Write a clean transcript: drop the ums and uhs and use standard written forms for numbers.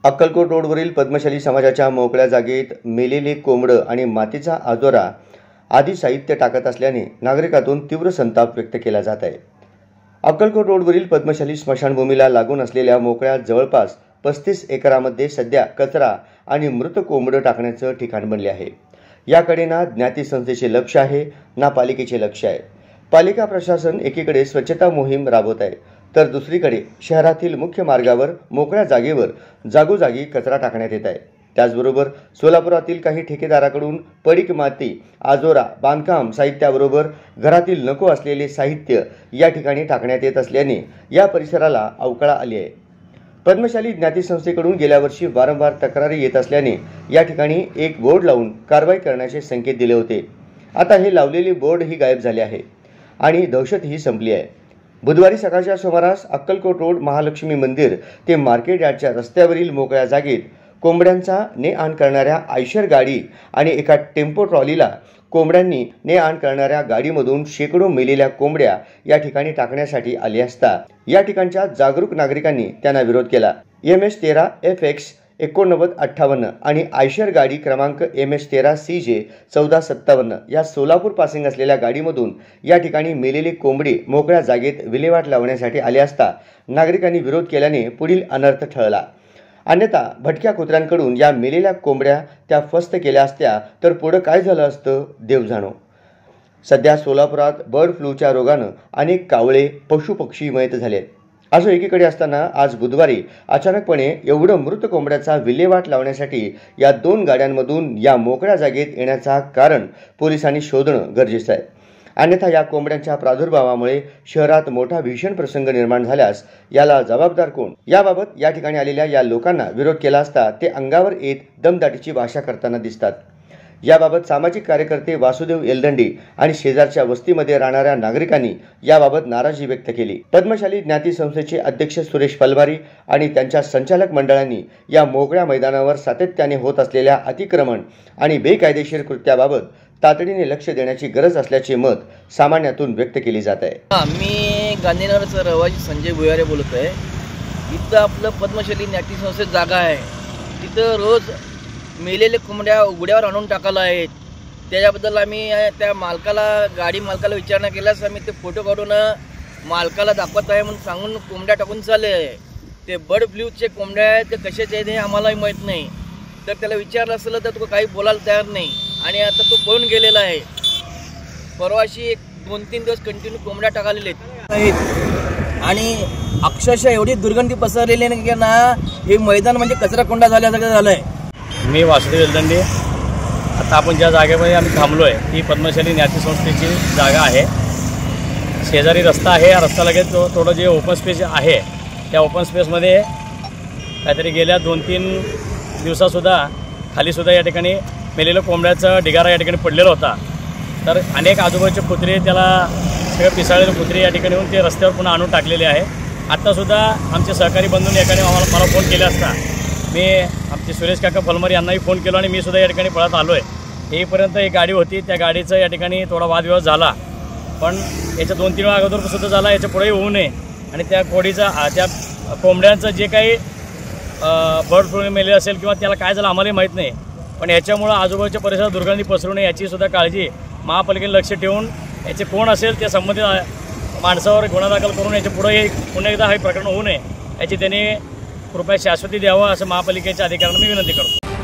अक्कलकोट रोडवरील पद्मशाली समाजाच्या मोकळ्या जागेत मेलेले कोंबडं आणि मातीचा आजोरा आदी साहित्य टाकत असल्याने नागरिकातून तीव्र संताप व्यक्त केला जात आहे। अक्कलकोट रोडवरील पद्मशाली स्मशानभूमीला लागून असलेल्या मोकळ्या जवळपास 35 एकरामध्ये सध्या कचरा आणि मृत कोंबडं टाकण्याचं ठिकाण बनले आहे। याकडे ना ज्ञाती संस्थेचे लक्ष आहे ना पालिकेचे लक्ष आहे। पालिका प्रशासन एकीकडे स्वच्छता मोहीम राबवत आहे, तर दुसरीकडे शहरातील मुख्य मार्गावर मोकळ्या जागेवर जागोजागी कचरा टाकण्यात येत आहे। त्याचबरोबर सोलापुरातील काही ठेकेदाराकडून पडीक माती, आजोरा, बांधकाम साहित्याबरोबर घरातील नको असलेले साहित्य या ठिकाणी टाकण्यात येत असल्याने या परिसराला अवकळा आली आहे। पद्मशाली ज्ञाती संस्थेकडून गेल्या वर्षी वारंवार तक्रारी येत असल्याने या ठिकाणी एक बोर्ड लावून कारवाई करण्याचे संकेत दिले होते। आता हे लावलेले बोर्डही गायब झाले आहे आणि दहशतही संपली आहे। बुधवारी सकाळच्या सुमारास अक्कलकोट रोड महालक्ष्मी मंदिर ते मार्केट यार्डच्या रस्त्यावरील मोकळ्या जागेत कोंबड्यांचा ने आण करणाऱ्या आयशर गाडी आणि एका टेम्पो ट्रॉलीला कोंबड्यांनी ने आण करणाऱ्या गाडीमधून शेकडो मेलेल्या कोंबड्या या ठिकाणी टाकण्यासाठी आले असता या ठिकाणच्या जागरूक नागरिकांनी त्यांना विरोध केला। MS13 FX 8958 आणि आयशर गाडी क्रमांक MS13 CJ 1457 या सोलापूर पासिंग असलेल्या गाडीमधून या ठिकाणी मेलेले कोंबडे मोकळ्या जागेत विल्हेवाट लावण्यासाठी आले असता नागरिकांनी विरोध केल्याने पुढील अनर्थ टळला। अन्यथा भटक्या कुत्र्यांकडून या मेलेल्या कोंबड्या त्या फस्त केल्या असत्या तर पुढे काय झालं असतं देव जाणो। सध्या सोलापुरात बर्ड फ्लूच्या रोगानं अनेक कावळे, पशुपक्षी मयत झाले। असं एकीकडे असताना आज बुधवारी अचानकपणे एवढं मृत कोंबड्याचा विल्हेवाट लावण्यासाठी या 2 गाड्यांमधून या मोकळ्या जागेत येण्याचा कारण पोलिसांनी शोधणं गरजेचं आहे। अन्यथा या कोंबड्यांच्या प्रादुर्भावामुळे शहरात मोठा भीषण प्रसंग निर्माण झाल्यास याला जबाबदार कोण, याबाबत या ठिकाणी आलेल्या या लोकांना विरोध केला असता ते अंगावर येत दमदाटीची भाषा करताना दिसतात। याबाबत सामाजिक कार्यकर्ते वासुदेव एलदंडी आणि शेजारच्या वस्तीमध्ये राहणाऱ्या नागरिकांनी याबाबत नाराजी व्यक्त केली। पद्मशाली ज्ञाती संस्थेचे अध्यक्ष सुरेश पलवारी आणि त्यांच्या संचालक मंडळांनी या मोकळ्या मैदानावर सातत्याने होत असलेल्या अतिक्रमण आणि बेकायदेशीर कृत्याबाबत तातडीने लक्ष देण्याची गरज असल्याचे मत सामान्यातून व्यक्त केले जात आहे। मी गांधीनगरचा रहिवासी संजय भुयारे बोलत आहे। इथं आपलं पद्मशाली ज्ञाती संस्थेची जागा आहे, तिथं रोज मेलेले कोंबड्या उघड्यावर आणून टाकायला आहेत। त्याच्याबद्दल आम्ही त्या गाडी मालकाला विचारणा केल्यास आम्ही ते फोटो काढून मालकाला दाखवत आहे म्हणून सांगून कोंबड्या टाकून चालले आहे। ते बर्ड फ्लूचे कोंबड्या आहेत, ते कशाचे आहेत हे आम्हालाही माहीत नाही। तर त्याला विचारलं असलं तर तो काही बोलायला तयार नाही आणि आता तो पळून गेलेला आहे। परवाशी 2-3 दिवस कंटिन्यू कोंबड्या टाकलेले आहेत आणि अक्षरशः एवढी दुर्गंधी पसरलेली आहे की ना हे मैदान म्हणजे कचरा कोंडा झाल्यासारखं झालं आहे। मी वासुदेव एलदंडे। आता आपण ज्या जागेमध्ये आम्ही थांबलो आहे ती पद्मशाली ज्ञाती संस्थेची जागा आहे। शेजारी रस्ता आहे, या रस्ता लगेच थोडं जे ओपन स्पेस आहे त्या ओपन स्पेसमध्ये काहीतरी गेल्या 2-3 दिवसासुद्धा खालीसुद्धा या ठिकाणी मेलेल्या कोंबड्याचा ढिगारा या ठिकाणी पडलेला होता। तर अनेक आजूबाजूचे कुत्रे, त्याला सगळे पिसाळलेले कुत्रे या ठिकाणी येऊन ते रस्त्यावर पुन्हा आणून टाकलेले आहे। आत्तासुद्धा आमचे सहकारी बंधूंनी या ठिकाणी मला फोन केला असता मी आमचे सुरेश काका फलमारी यांनाही फोन केला आणि मी सुद्धा या ठिकाणी पळत आलो आहे। येईपर्यंत एक गाडी होती, त्या गाडीचं या ठिकाणी थोडा वादविवाद झाला, पण याच्या 2-3 वेळा अगोदरसुद्धा झाला, याच्या पुढेही होऊ नये आणि त्या कोंबड्यांचं जे काही बर्ड फ्लू मेले असेल किंवा त्याला काय झालं आम्हालाही माहीत नाही, पण याच्यामुळं आजूबाजूच्या परिसरात दुर्गंधी पसरू नये याचीसुद्धा काळजी महापालिकेने लक्ष ठेवून याचे कोण असेल त्या संबंधित माणसावर गुन्हा दाखल करून याच्या पुढे पुन्हा एकदा हे प्रकरण होऊ नये याची त्यांनी कृपया शाश्वती द्यावं असं महापालिकेच्या अधिकाऱ्यांना मी विनंती करतो।